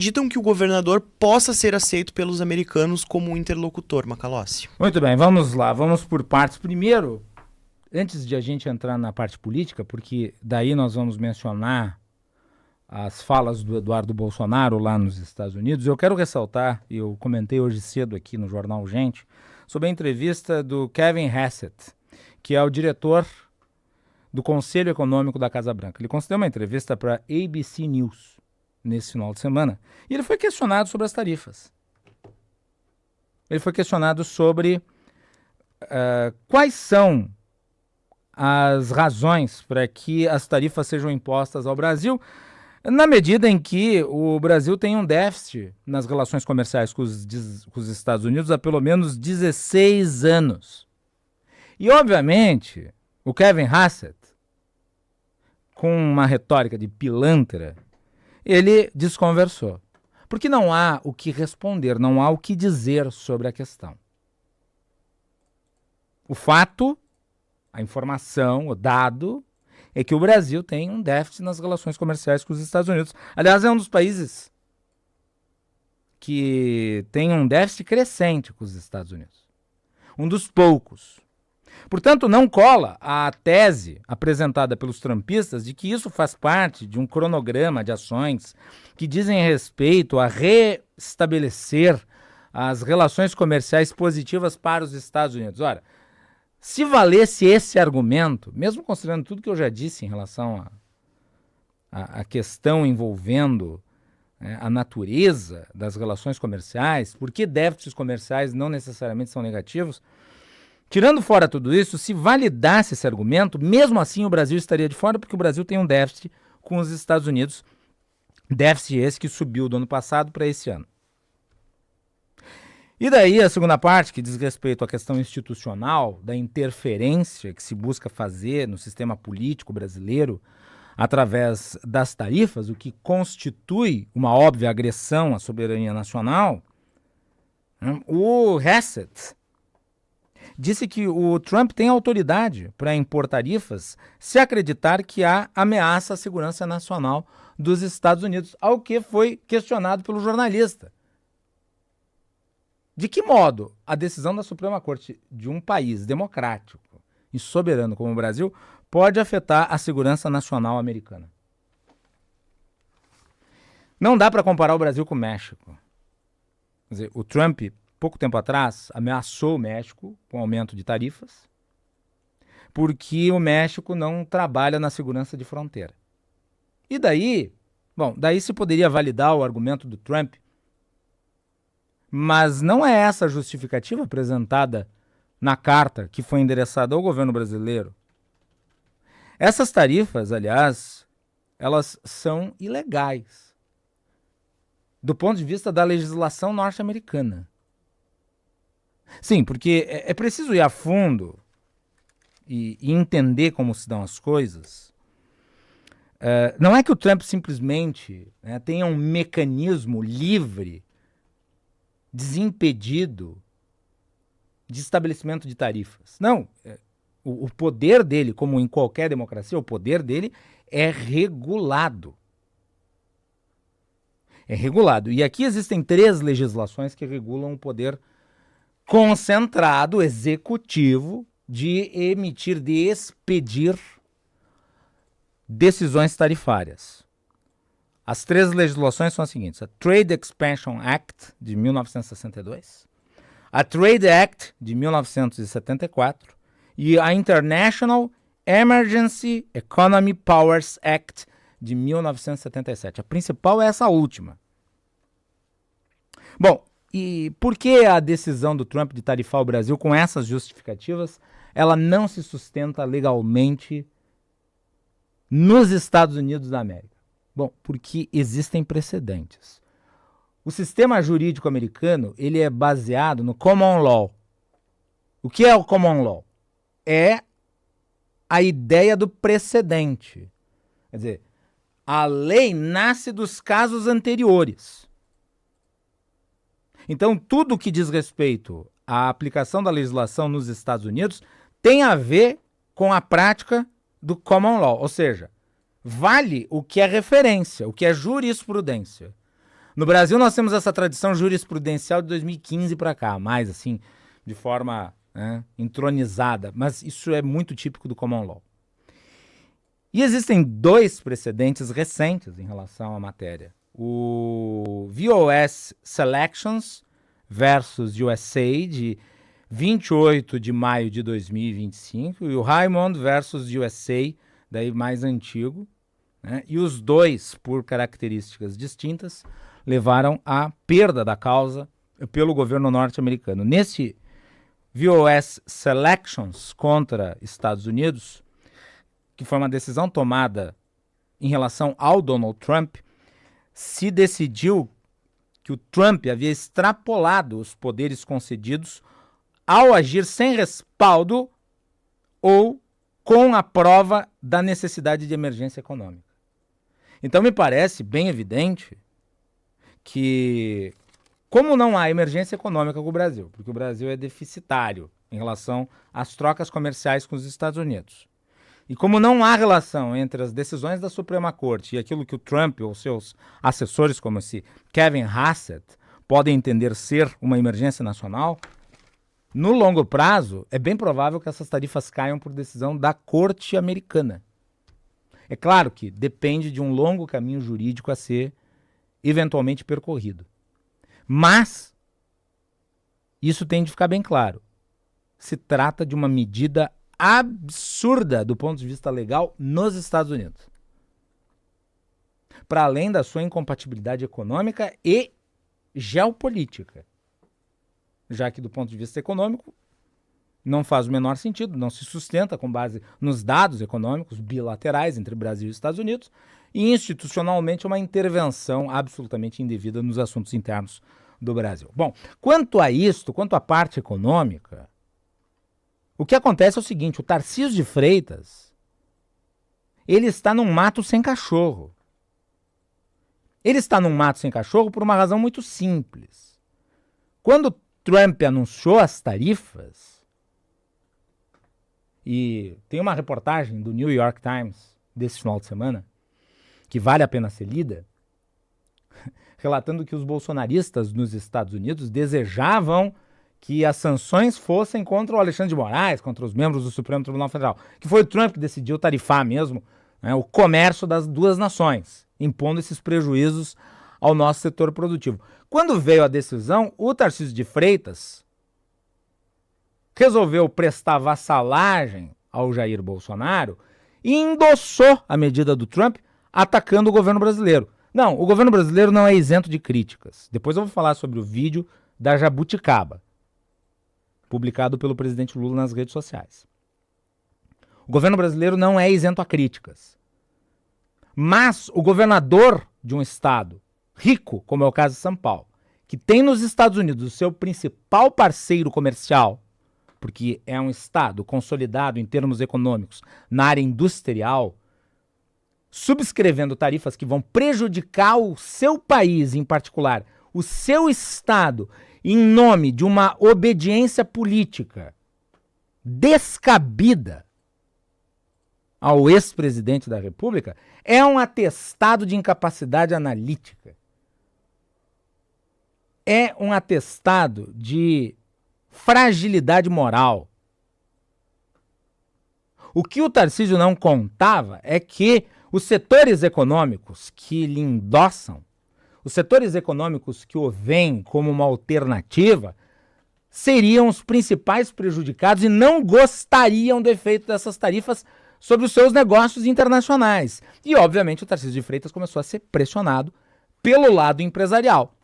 acreditam que o governador possa ser aceito pelos americanos como um interlocutor, Macalossi? Muito bem, vamos lá, vamos por partes. Primeiro, antes de a gente entrar na parte política, porque daí nós vamos mencionar as falas do Eduardo Bolsonaro lá nos Estados Unidos, eu quero ressaltar, e eu comentei hoje cedo aqui no Jornal Gente, sobre a entrevista do Kevin Hassett, que é o diretor do Conselho Econômico da Casa Branca. Ele concedeu uma entrevista para a ABC News nesse final de semana, e ele foi questionado sobre as tarifas. Ele foi questionado sobre quais são as razões para que as tarifas sejam impostas ao Brasil, na medida em que o Brasil tem um déficit nas relações comerciais com os Estados Unidos há pelo menos 16 anos. E, obviamente, o Kevin Hassett, com uma retórica de pilantra, ele desconversou. Porque não há o que responder, não há o que dizer sobre a questão. O fato, a informação, o dado, é que o Brasil tem um déficit nas relações comerciais com os Estados Unidos. Aliás, é um dos países que tem um déficit crescente com os Estados Unidos. Um dos poucos. Portanto, não cola a tese apresentada pelos trumpistas de que isso faz parte de um cronograma de ações que dizem respeito a restabelecer as relações comerciais positivas para os Estados Unidos. Ora, se valesse esse argumento, mesmo considerando tudo que eu já disse em relação à questão envolvendo a natureza das relações comerciais, por que déficits comerciais não necessariamente são negativos, tirando fora tudo isso, se validasse esse argumento, mesmo assim o Brasil estaria de fora, porque o Brasil tem um déficit com os Estados Unidos, déficit esse que subiu do ano passado para esse ano. E daí a segunda parte, que diz respeito à questão institucional, da interferência que se busca fazer no sistema político brasileiro através das tarifas, o que constitui uma óbvia agressão à soberania nacional, o Hassett disse que o Trump tem autoridade para impor tarifas se acreditar que há ameaça à segurança nacional dos Estados Unidos, ao que foi questionado pelo jornalista. De que modo a decisão da Suprema Corte de um país democrático e soberano como o Brasil pode afetar a segurança nacional americana? Não dá para comparar o Brasil com o México. Quer dizer, o Trump, pouco tempo atrás, ameaçou o México com aumento de tarifas, porque o México não trabalha na segurança de fronteira. E daí, daí se poderia validar o argumento do Trump, mas não é essa a justificativa apresentada na carta que foi endereçada ao governo brasileiro. Essas tarifas, aliás, elas são ilegais do ponto de vista da legislação norte-americana. Sim, porque é preciso ir a fundo e entender como se dão as coisas. Não é que o Trump simplesmente tenha um mecanismo livre, desimpedido de estabelecimento de tarifas. Não, o poder dele, como em qualquer democracia, o poder dele é regulado. É regulado. E aqui existem 3 legislações que regulam o poder concentrado, executivo, de emitir, de expedir decisões tarifárias. As 3 legislações são as seguintes: a Trade Expansion Act, de 1962, a Trade Act, de 1974, e a International Emergency Economy Powers Act, de 1977. A principal é essa última. Bom, e por que a decisão do Trump de tarifar o Brasil com essas justificativas, ela não se sustenta legalmente nos Estados Unidos da América? Bom, porque existem precedentes. O sistema jurídico americano, ele é baseado no common law. O que é o common law? É a ideia do precedente. Quer dizer, a lei nasce dos casos anteriores. Então, tudo que diz respeito à aplicação da legislação nos Estados Unidos tem a ver com a prática do common law, ou seja, vale o que é referência, o que é jurisprudência. No Brasil nós temos essa tradição jurisprudencial de 2015 para cá, mais assim, de forma entronizada, mas isso é muito típico do common law. E existem 2 precedentes recentes em relação à matéria. O VOS Selections versus USA, de 28 de maio de 2025, e o Raymond versus USA, daí mais antigo, né? E os 2, por características distintas, levaram à perda da causa pelo governo norte-americano. Nesse VOS Selections contra Estados Unidos, que foi uma decisão tomada em relação ao Donald Trump, se decidiu que o Trump havia extrapolado os poderes concedidos ao agir sem respaldo ou com a prova da necessidade de emergência econômica. Então me parece bem evidente que, como não há emergência econômica com o Brasil, porque o Brasil é deficitário em relação às trocas comerciais com os Estados Unidos, e como não há relação entre as decisões da Suprema Corte e aquilo que o Trump ou seus assessores, como esse Kevin Hassett, podem entender ser uma emergência nacional, no longo prazo é bem provável que essas tarifas caiam por decisão da Corte americana. É claro que depende de um longo caminho jurídico a ser eventualmente percorrido. Mas isso tem de ficar bem claro. Se trata de uma medida absurda do ponto de vista legal nos Estados Unidos. Para além da sua incompatibilidade econômica e geopolítica. Já que do ponto de vista econômico não faz o menor sentido, não se sustenta com base nos dados econômicos bilaterais entre Brasil e Estados Unidos, e institucionalmente uma intervenção absolutamente indevida nos assuntos internos do Brasil. Bom, quanto a isto, quanto à parte econômica, o que acontece é o seguinte: o Tarcísio de Freitas, ele está num mato sem cachorro. Ele está num mato sem cachorro por uma razão muito simples. Quando Trump anunciou as tarifas, e tem uma reportagem do New York Times desse final de semana, que vale a pena ser lida, relatando que os bolsonaristas nos Estados Unidos desejavam que as sanções fossem contra o Alexandre de Moraes, contra os membros do Supremo Tribunal Federal, que foi o Trump que decidiu tarifar mesmo, né, o comércio das 2 nações, impondo esses prejuízos ao nosso setor produtivo. Quando veio a decisão, o Tarcísio de Freitas resolveu prestar vassalagem ao Jair Bolsonaro e endossou a medida do Trump, atacando o governo brasileiro. Não, o governo brasileiro não é isento de críticas. Depois eu vou falar sobre o vídeo da Jabuticaba, publicado pelo presidente Lula nas redes sociais. O governo brasileiro não é isento a críticas. Mas o governador de um estado rico, como é o caso de São Paulo, que tem nos Estados Unidos o seu principal parceiro comercial, porque é um estado consolidado em termos econômicos na área industrial, subscrevendo tarifas que vão prejudicar o seu país, em particular, o seu estado, em nome de uma obediência política descabida ao ex-presidente da República, é um atestado de incapacidade analítica. É um atestado de fragilidade moral. O que o Tarcísio não contava é que os setores econômicos que lhe endossam, os setores econômicos que o veem como uma alternativa, seriam os principais prejudicados e não gostariam do efeito dessas tarifas sobre os seus negócios internacionais. E, obviamente, o Tarcísio de Freitas começou a ser pressionado pelo lado empresarial,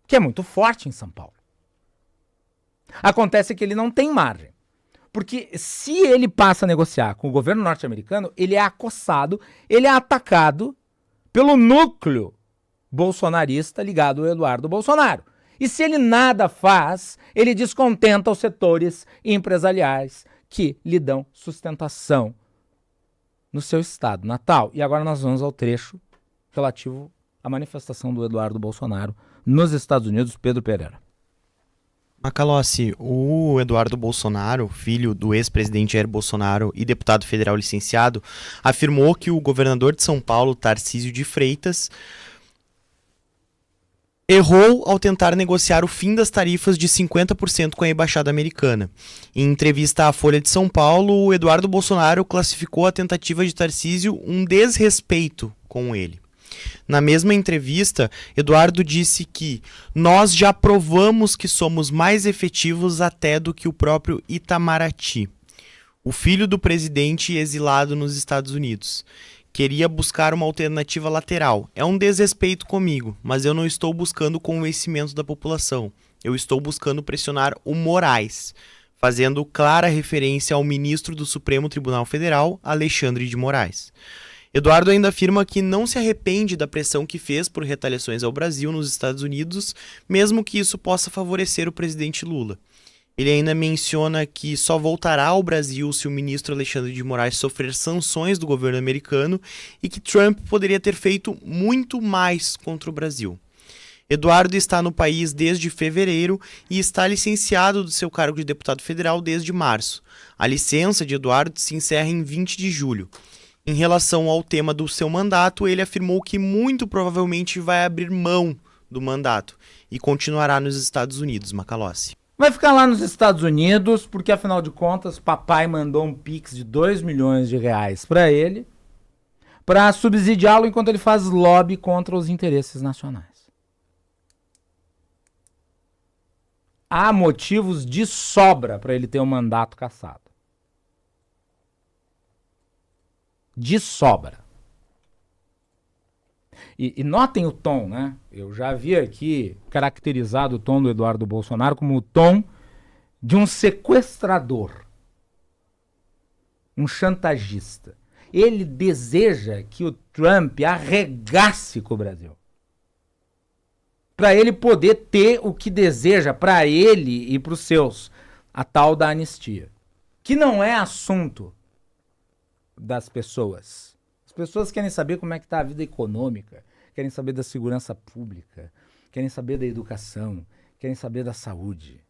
que é muito forte em São Paulo. Acontece que ele não tem margem, porque se ele passa a negociar com o governo norte-americano, ele é acossado, ele é atacado pelo núcleo bolsonarista ligado ao Eduardo Bolsonaro. E se ele nada faz, ele descontenta os setores empresariais que lhe dão sustentação no seu estado natal. E agora nós vamos ao trecho relativo à manifestação do Eduardo Bolsonaro nos Estados Unidos. Pedro Pereira. Macalossi, o Eduardo Bolsonaro, filho do ex-presidente Jair Bolsonaro e deputado federal licenciado, afirmou que o governador de São Paulo, Tarcísio de Freitas, errou ao tentar negociar o fim das tarifas de 50% com a embaixada americana. Em entrevista à Folha de São Paulo, o Eduardo Bolsonaro classificou a tentativa de Tarcísio um desrespeito com ele. Na mesma entrevista, Eduardo disse que nós já provamos que somos mais efetivos até do que o próprio Itamaraty, o filho do presidente exilado nos Estados Unidos. Queria buscar uma alternativa lateral. É um desrespeito comigo, mas eu não estou buscando o convencimento da população. Eu estou buscando pressionar o Moraes, fazendo clara referência ao ministro do Supremo Tribunal Federal, Alexandre de Moraes. Eduardo ainda afirma que não se arrepende da pressão que fez por retaliações ao Brasil nos Estados Unidos, mesmo que isso possa favorecer o presidente Lula. Ele ainda menciona que só voltará ao Brasil se o ministro Alexandre de Moraes sofrer sanções do governo americano e que Trump poderia ter feito muito mais contra o Brasil. Eduardo está no país desde fevereiro e está licenciado do seu cargo de deputado federal desde março. A licença de Eduardo se encerra em 20 de julho. Em relação ao tema do seu mandato, ele afirmou que muito provavelmente vai abrir mão do mandato e continuará nos Estados Unidos, Macalossi. Vai ficar lá nos Estados Unidos, porque afinal de contas, papai mandou um pix de 2 milhões de reais para ele, para subsidiá-lo enquanto ele faz lobby contra os interesses nacionais. Há motivos de sobra para ele ter um mandato cassado. De sobra. E notem o tom, né? Eu já havia aqui caracterizado o tom do Eduardo Bolsonaro como o tom de um sequestrador, um chantagista. Ele deseja que o Trump arregace com o Brasil, para ele poder ter o que deseja para ele e para os seus, a tal da anistia, que não é assunto das pessoas. As pessoas querem saber como é que está a vida econômica, querem saber da segurança pública, querem saber da educação, querem saber da saúde.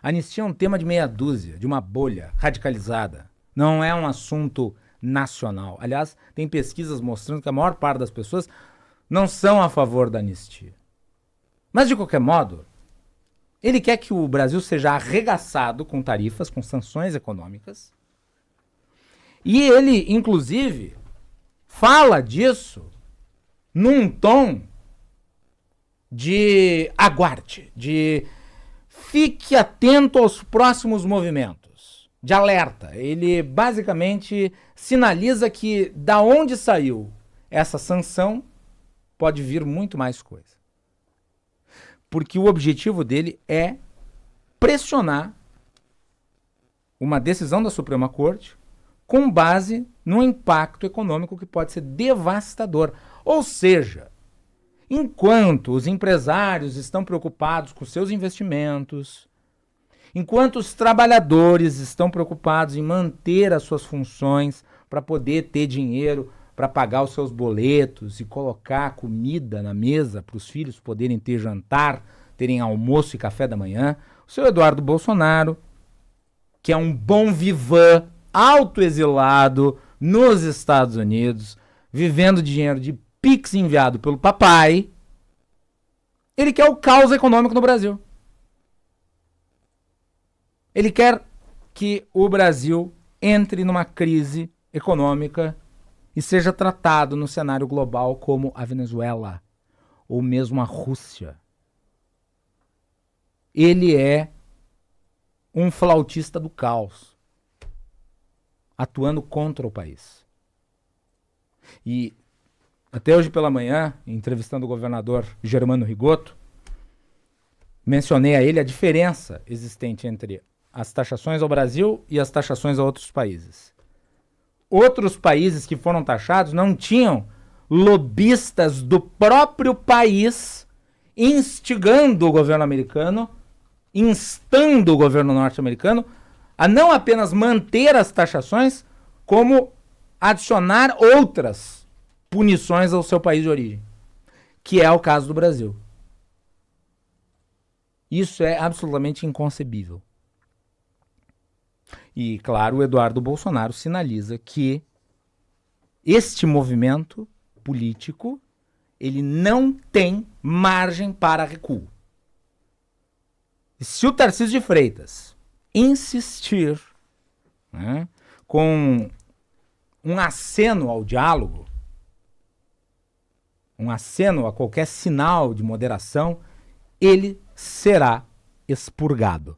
A anistia é um tema de meia dúzia, de uma bolha radicalizada. Não é um assunto nacional. Aliás, tem pesquisas mostrando que a maior parte das pessoas não são a favor da anistia. Mas, de qualquer modo, ele quer que o Brasil seja arregaçado com tarifas, com sanções econômicas. E ele, inclusive, fala disso num tom de aguarde, de fique atento aos próximos movimentos, de alerta. Ele basicamente sinaliza que da onde saiu essa sanção pode vir muito mais coisa. Porque o objetivo dele é pressionar uma decisão da Suprema Corte com base no impacto econômico que pode ser devastador. Ou seja, enquanto os empresários estão preocupados com seus investimentos, enquanto os trabalhadores estão preocupados em manter as suas funções para poder ter dinheiro para pagar os seus boletos e colocar comida na mesa para os filhos poderem ter jantar, terem almoço e café da manhã, o seu Eduardo Bolsonaro, que é um bom vivan, autoexilado nos Estados Unidos, vivendo de dinheiro de Pix enviado pelo papai, ele quer o caos econômico no Brasil. Ele quer que o Brasil entre numa crise econômica e seja tratado no cenário global como a Venezuela ou mesmo a Rússia. Ele é um flautista do caos, atuando contra o país. E até hoje pela manhã, entrevistando o governador Germano Rigotto, mencionei a ele a diferença existente entre as taxações ao Brasil e as taxações a outros países. Outros países que foram taxados não tinham lobistas do próprio país instigando o governo americano, instando o governo norte-americano a não apenas manter as taxações, como adicionar outras punições ao seu país de origem, que é o caso do Brasil. Isso é absolutamente inconcebível. E, claro, o Eduardo Bolsonaro sinaliza que este movimento político, Ele não tem margem para recuo. E se o Tarcísio de Freitas insistir, né, com um aceno ao diálogo, um aceno a qualquer sinal de moderação, ele será expurgado.